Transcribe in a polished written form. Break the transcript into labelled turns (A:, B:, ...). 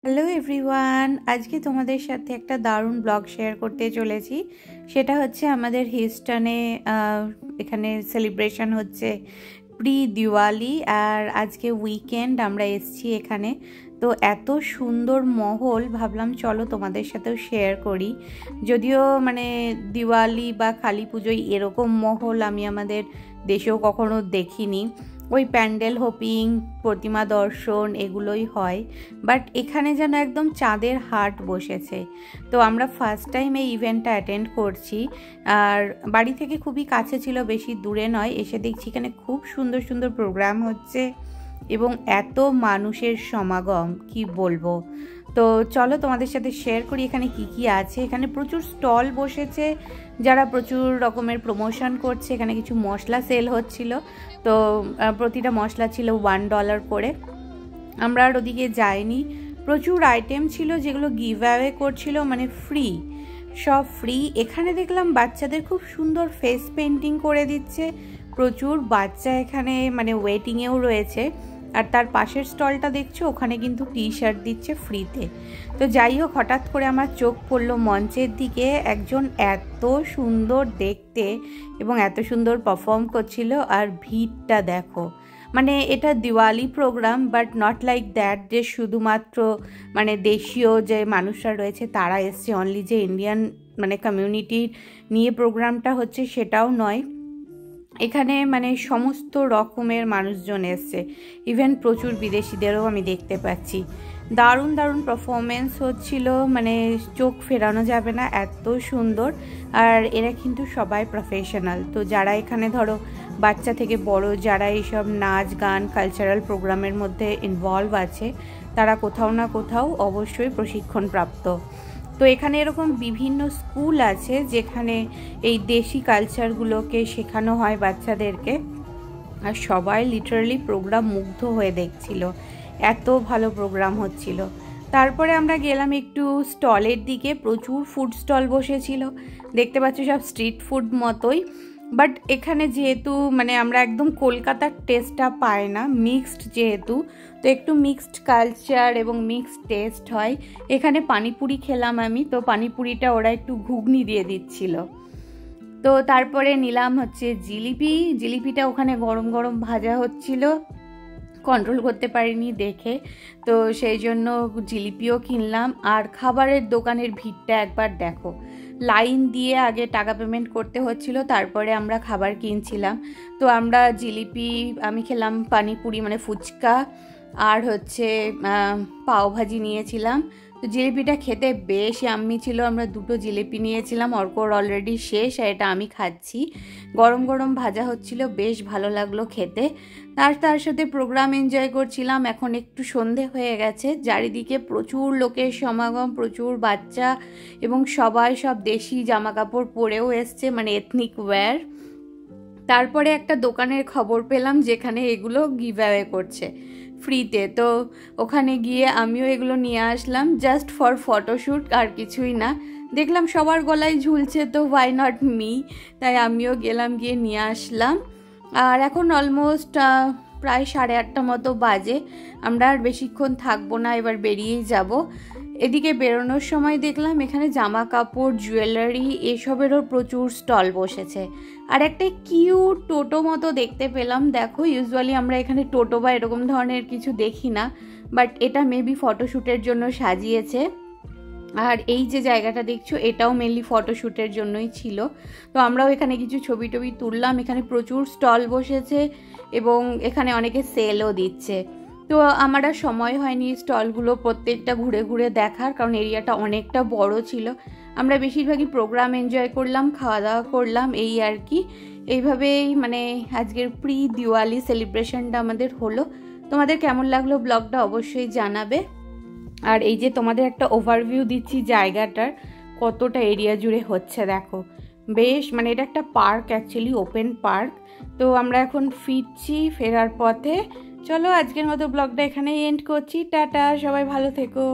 A: Hello everyone, আজকে তোমাদের সাথে একটা দারুণ ব্লগ শেয়ার করতে চলেছি। সেটা হচ্ছে আমাদের হিউস্টনে এখানে সেলিব্রেশন হচ্ছে প্রি দিওয়ালি, আর আজকে উইকেন্ড আমরা এসছি এখানে। তো এত সুন্দর মহল, ভাবলাম চলো তোমাদের সাথেও শেয়ার করি। যদিও মানে দিওয়ালি বা কালী পুজোয় এরকম মহল আমি আমাদের দেশেও কখনো দেখিনি। ওই প্যান্ডেল হোপিং, প্রতিমা দর্শন এগুলোই হয়, বাট এখানে যেন একদম চাঁদের হাট বসেছে। তো আমরা ফার্স্ট টাইম এই ইভেন্টটা অ্যাটেন্ড করছি, আর বাড়ি থেকে খুবই কাছে ছিল, বেশি দূরে নয়। এসে দেখছি এখানে খুব সুন্দর সুন্দর প্রোগ্রাম হচ্ছে এবং এত মানুষের সমাগম কি বলবো। তো চলো তোমাদের সাথে শেয়ার করি এখানে কি কি আছে। এখানে প্রচুর স্টল বসেছে, যারা প্রচুর রকমের প্রমোশন করছে। এখানে কিছু মশলা সেল হচ্ছিল, তো প্রতিটা মশলা ছিল $1 করে। আমরা আর ওদিকে যাইনি। প্রচুর আইটেম ছিল যেগুলো গিভ অ্যাওয়ে করছিল, মানে ফ্রি, সব ফ্রি। এখানে দেখলাম বাচ্চাদের খুব সুন্দর ফেস পেন্টিং করে দিচ্ছে। প্রচুর বাচ্চা এখানে মানে ওয়েটিংয়েও রয়েছে। আর তার পাশের স্টলটা দেখছো, ওখানে কিন্তু টি শার্ট দিচ্ছে ফ্রিতে। তো যাই হোক, হঠাৎ করে আমার চোখ পড়লো মঞ্চের দিকে। একজন এত সুন্দর দেখতে এবং এত সুন্দর পারফর্ম করছিল, আর ভিড়টা দেখো। মানে এটা Diwali program, but not like that যে শুধুমাত্র মানে দেশীয় যে মানুষরা রয়েছে তারা এসছে, অনলি যে ইন্ডিয়ান মানে কমিউনিটির নিয়ে প্রোগ্রামটা হচ্ছে সেটাও নয়। এখানে মানে সমস্ত রকমের মানুষজন এসছে, ইভেন প্রচুর বিদেশিদেরও আমি দেখতে পাচ্ছি। দারুণ দারুণ পারফরমেন্স হচ্ছিল, মানে চোখ ফেরানো যাবে না, এত সুন্দর। আর এরা কিন্তু সবাই প্রফেশনাল। তো যারা এখানে ধরো বাচ্চা থেকে বড় যারা এইসব নাচ গান কালচারাল প্রোগ্রামের মধ্যে ইনভলভ আছে, তারা কোথাও না কোথাও অবশ্যই প্রশিক্ষণপ্রাপ্ত। তো এখানে এরকম বিভিন্ন স্কুল আছে যেখানে এই দেশি কালচারগুলোকে শেখানো হয় বাচ্চাদেরকে, আর সবাই লিটারালি প্রোগ্রাম মুগ্ধ হয়ে দেখছিল, এত ভালো প্রোগ্রাম হচ্ছিল। তারপরে আমরা গেলাম একটু স্টলের দিকে। প্রচুর ফুড স্টল বসেছিল, দেখতে পাচ্ছ সব স্ট্রিট ফুড মতোই। বাট এখানে যেহেতু মানে আমরা একদম কলকাতার টেস্টটা পাই না, মিক্সড যেহেতু, তো একটু মিক্সড কালচার এবং মিক্সড টেস্ট হয়। এখানে পানিপুরি খেলাম আমি, তো পানিপুরিটা ওরা একটু ঘুগনি দিয়ে দিচ্ছিল। তো তারপরে নিলাম হচ্ছে জিলিপি। জিলিপিটা ওখানে গরম গরম ভাজা হচ্ছিল, কন্ট্রোল করতে পারিনি দেখে, তো সেই জন্য জিলিপিও কিনলাম। আর খাবারের দোকানের ভিড়টা একবার দেখো, লাইন দিয়ে আগে টাকা পেমেন্ট করতে হচ্ছিল, তারপরে আমরা খাবার কিনছিলাম। তো আমরা জিলিপি, আমি খেলাম পানিপুরি মানে ফুচকা, আর হচ্ছে পাওভাজি নিয়েছিলাম। তো জিলিপিটা খেতে বেশ ইয়াম্মি ছিল। আমরা 2টো জিলিপি নিয়েছিলাম, অর্কর অলরেডি শেষ, আর এটা আমি খাচ্ছি। গরম গরম ভাজা হচ্ছিল, বেশ ভালো লাগলো খেতে। আর তার সাথে প্রোগ্রাম এনজয় করছিলাম। এখন একটু সন্ধে হয়ে গেছে, চারিদিকে প্রচুর লোকের সমাগম, প্রচুর বাচ্চা, এবং সবাই সব দেশি জামা কাপড় পরেও এসছে, মানে এথনিক ওয়্যার। তারপরে একটা দোকানের খবর পেলাম যেখানে এগুলো গিভ অ্যাওয়ে করছে ফ্রিতে। তো ওখানে গিয়ে আমিও এগুলো নিয়ে আসলাম, জাস্ট ফর ফটোশ্যুট, আর কিছুই না। দেখলাম সবার গলায় ঝুলছে, তো হোয়াই নট মি, তাই আমিও গেলাম, গিয়ে নিয়ে আসলাম। আর এখন অলমোস্ট প্রায় 8:30 মতো বাজে। আমরা আর বেশিক্ষণ থাকবো না, এবার বেরিয়েই যাব। এদিকে বেরোনোর সময় দেখলাম এখানে জামা কাপড়, জুয়েলারি এসবেরও প্রচুর স্টল বসেছে। আর একটা কিউট টোটো মতো দেখতে পেলাম, দেখো ইউজুয়ালি আমরা এখানে টোটো বা এরকম ধরনের কিছু দেখি না, বাট এটা মেবি ফটোশ্যুটের জন্য সাজিয়েছে। আর এই যে জায়গাটা দেখছো, এটাও মেনলি ফটোশ্যুটের জন্যই ছিল। তো আমরাও এখানে কিছু ছবি টবি তুললাম। এখানে প্রচুর স্টল বসেছে এবং এখানে অনেকে সেলও দিচ্ছে। তো আমার আর সময় হয়নি স্টলগুলো প্রত্যেকটা ঘুরে ঘুরে দেখার, কারণ এরিয়াটা অনেকটা বড় ছিল। আমরা বেশিরভাগই প্রোগ্রাম এনজয় করলাম, খাওয়া দাওয়া করলাম, এই আর কি। এইভাবেই মানে আজকের প্রি দিওয়ালি সেলিব্রেশনটা আমাদের হলো। তোমাদের কেমন লাগলো ব্লগটা অবশ্যই জানাবে। আর এই যে তোমাদের একটা ওভারভিউ দিচ্ছি জায়গাটার, কতটা এরিয়া জুড়ে হচ্ছে দেখো। বেশ মানে এটা একটা পার্ক, অ্যাকচুয়ালি ওপেন পার্ক। তো আমরা এখন ফিরছি, ফেরার পথে। চলো আজকের মতো ব্লগটা এখানেই এন্ড করছি। টাটা, সবাই ভালো থেকো।